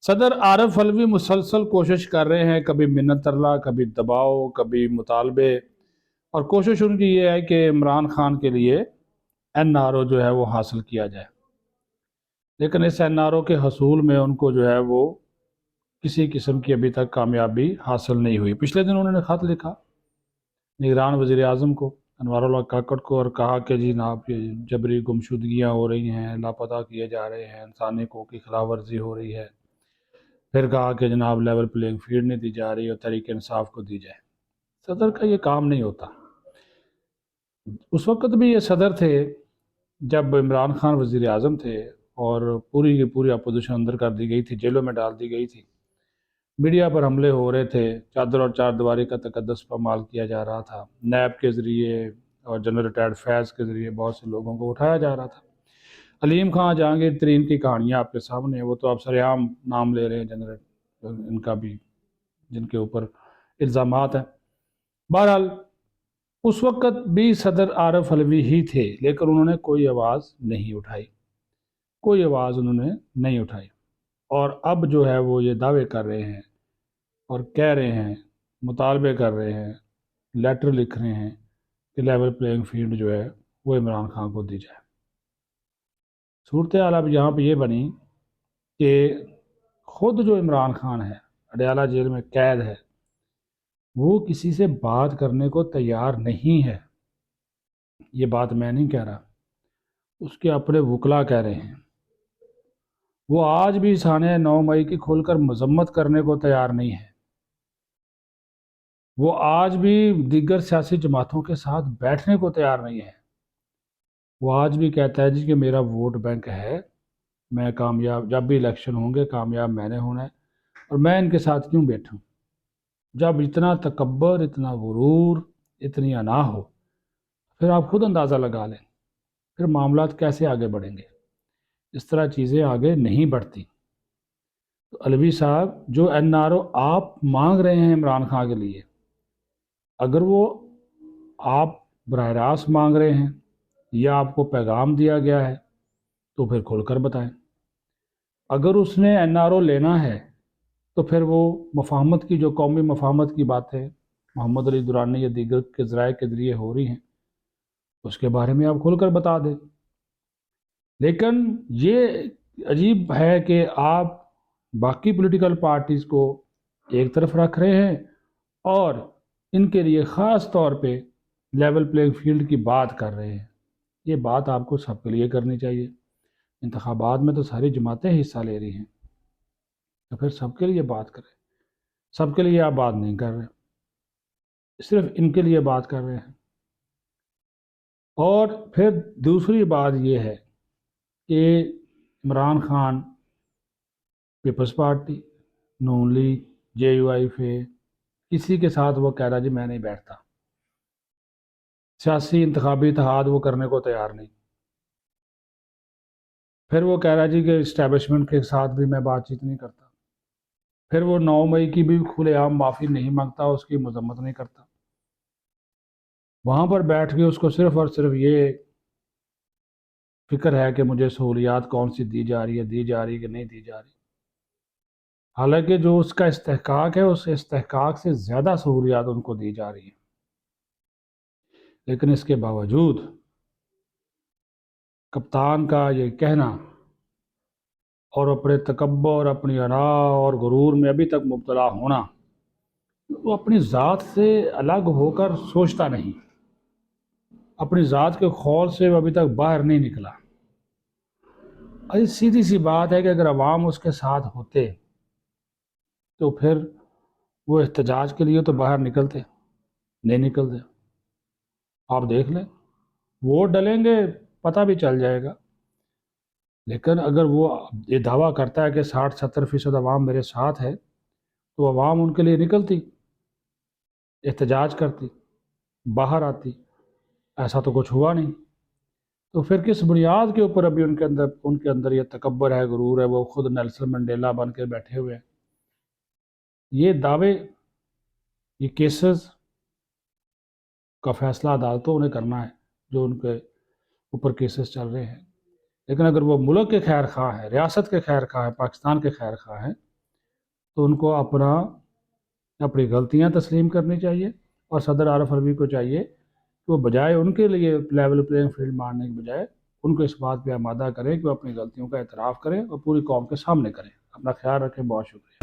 صدر عارف علوی مسلسل کوشش کر رہے ہیں، کبھی منت ترلا، کبھی دباؤ، کبھی مطالبے، اور کوشش ان کی یہ ہے کہ عمران خان کے لیے این آر او جو ہے وہ حاصل کیا جائے، لیکن اس این آر او کے حصول میں ان کو جو ہے وہ کسی قسم کی ابھی تک کامیابی حاصل نہیں ہوئی۔ پچھلے دن انہوں نے خط لکھا نگران وزیر اعظم کو، انوار اللہ کاکڑ کو، اور کہا کہ جناب یہ جبری گمشدگیاں ہو رہی ہیں، لاپتہ کیے جا رہے ہیں، انسانی حقوق کی خلاف ورزی ہو رہی ہے۔ پھر کہا کہ جناب لیول پلینگ فیلڈ نہیں دی جا رہی اور تحریک انصاف کو دی جائے۔ صدر کا یہ کام نہیں ہوتا۔ اس وقت بھی یہ صدر تھے جب عمران خان وزیر اعظم تھے اور پوری کی پوری اپوزیشن اندر کر دی گئی تھی، جیلوں میں ڈال دی گئی تھی، میڈیا پر حملے ہو رہے تھے، چادر اور چار دیواری کا تقدس پامال کیا جا رہا تھا، نیب کے ذریعے اور جنرل ریٹائرڈ فیض کے ذریعے بہت سے لوگوں کو اٹھایا جا رہا تھا۔ علیم خان جہانگیر ترین کی کہانیاں آپ کے سامنے ہیں، وہ تو آپ سرعام نام لے رہے ہیں جنرل ان کا بھی، جن کے اوپر الزامات ہیں۔ بہرحال اس وقت بھی صدر عارف علوی ہی تھے، لیکن انہوں نے کوئی آواز نہیں اٹھائی، کوئی آواز انہوں نے نہیں اٹھائی، اور اب جو ہے وہ یہ دعوے کر رہے ہیں اور کہہ رہے ہیں، مطالبے کر رہے ہیں، لیٹر لکھ رہے ہیں کہ لیول پلینگ فیلڈ جو ہے وہ عمران خان کو دی جائے۔ صورتحال اب یہاں پہ یہ بنی کہ خود جو عمران خان ہے، اڈیالہ جیل میں قید ہے، وہ کسی سے بات کرنے کو تیار نہیں ہے۔ یہ بات میں نہیں کہہ رہا، اس کے اپنے وکلا کہہ رہے ہیں۔ وہ آج بھی سانحہ 9 مئی کی کھول کر مذمت کرنے کو تیار نہیں ہے۔ وہ آج بھی دیگر سیاسی جماعتوں کے ساتھ بیٹھنے کو تیار نہیں ہے۔ وہ آج بھی کہتا ہے جی کہ میرا ووٹ بینک ہے، میں کامیاب، جب بھی الیکشن ہوں گے کامیاب میں نے ہونا ہے، اور میں ان کے ساتھ کیوں بیٹھوں؟ جب اتنا تکبر، اتنا غرور، اتنی انا ہو، پھر آپ خود اندازہ لگا لیں پھر معاملات کیسے آگے بڑھیں گے۔ اس طرح چیزیں آگے نہیں بڑھتی۔ تو علوی صاحب، جو این آر او آپ مانگ رہے ہیں عمران خان کے لیے، اگر وہ آپ براہ راست مانگ رہے ہیں یا آپ کو پیغام دیا گیا ہے تو پھر کھول کر بتائیں۔ اگر اس نے این آر او لینا ہے تو پھر وہ مفاہمت کی، جو قومی مفاہمت کی باتیں محمد علی درانی یا دیگر کے ذرائع کے ذریعے ہو رہی ہیں، اس کے بارے میں آپ کھول کر بتا دیں۔ لیکن یہ عجیب ہے کہ آپ باقی پولیٹیکل پارٹیز کو ایک طرف رکھ رہے ہیں اور ان کے لیے خاص طور پہ لیول پلینگ فیلڈ کی بات کر رہے ہیں۔ یہ بات آپ کو سب کے لیے کرنی چاہیے۔ انتخابات میں تو ساری جماعتیں حصہ لے رہی ہیں، تو پھر سب کے لیے بات کریں۔ سب کے لیے آپ بات نہیں کر رہے، صرف ان کے لیے بات کر رہے ہیں۔ اور پھر دوسری بات یہ ہے کہ Imran Khan Peoples Party, Noon League, J U I F, کسی کے ساتھ وہ کہہ رہا جی میں نہیں بیٹھتا، سیاسی انتخابی اتحاد وہ کرنے کو تیار نہیں۔ پھر وہ کہہ رہا جی کہ اسٹیبلشمنٹ کے ساتھ بھی میں بات چیت نہیں کرتا۔ پھر وہ 9 مئی کی بھی کھلے عام معافی نہیں مانگتا، اس کی مذمت نہیں کرتا۔ وہاں پر بیٹھ کے اس کو صرف اور صرف یہ فکر ہے کہ مجھے سہولیات کون سی دی جا رہی ہے کہ نہیں دی جا رہی، حالانکہ جو اس کا استحقاق ہے اس استحقاق سے زیادہ سہولیات ان کو دی جا رہی ہیں۔ لیکن اس کے باوجود کپتان کا یہ کہنا اور اپنے تکبر، اپنی انا اور غرور میں ابھی تک مبتلا ہونا، وہ اپنی ذات سے الگ ہو کر سوچتا نہیں، اپنی ذات کے خول سے وہ ابھی تک باہر نہیں نکلا۔ سیدھی سی بات ہے کہ اگر عوام اس کے ساتھ ہوتے تو پھر وہ احتجاج کے لیے تو باہر نکلتے، نہیں نکلتے۔ آپ دیکھ لیں، ووٹ ڈلیں گے پتہ بھی چل جائے گا، لیکن اگر وہ یہ دعویٰ کرتا ہے کہ 60-70% عوام میرے ساتھ ہے، تو عوام ان کے لیے نکلتی، احتجاج کرتی، باہر آتی۔ ایسا تو کچھ ہوا نہیں، تو پھر کس بنیاد کے اوپر ابھی ان کے اندر یہ تکبر ہے، غرور ہے، وہ خود نیلسن منڈیلا بن کے بیٹھے ہوئے ہیں۔ یہ دعوے، یہ کیسز کا فیصلہ عدالتوں نے کرنا ہے جو ان کے اوپر کیسز چل رہے ہیں، لیکن اگر وہ ملک کے خیر خواہ ہیں، ریاست کے خیر خواہ ہیں، پاکستان کے خیر خواہ ہیں، تو ان کو اپنی غلطیاں تسلیم کرنی چاہیے، اور صدر عارف علوی کو چاہیے کہ وہ بجائے ان کے لیے لیول پلینگ فیلڈ مارنے کے بجائے ان کو اس بات پہ آمادہ کریں کہ وہ اپنی غلطیوں کا اعتراف کریں اور پوری قوم کے سامنے کریں۔ اپنا خیال رکھیں، بہت شکریہ۔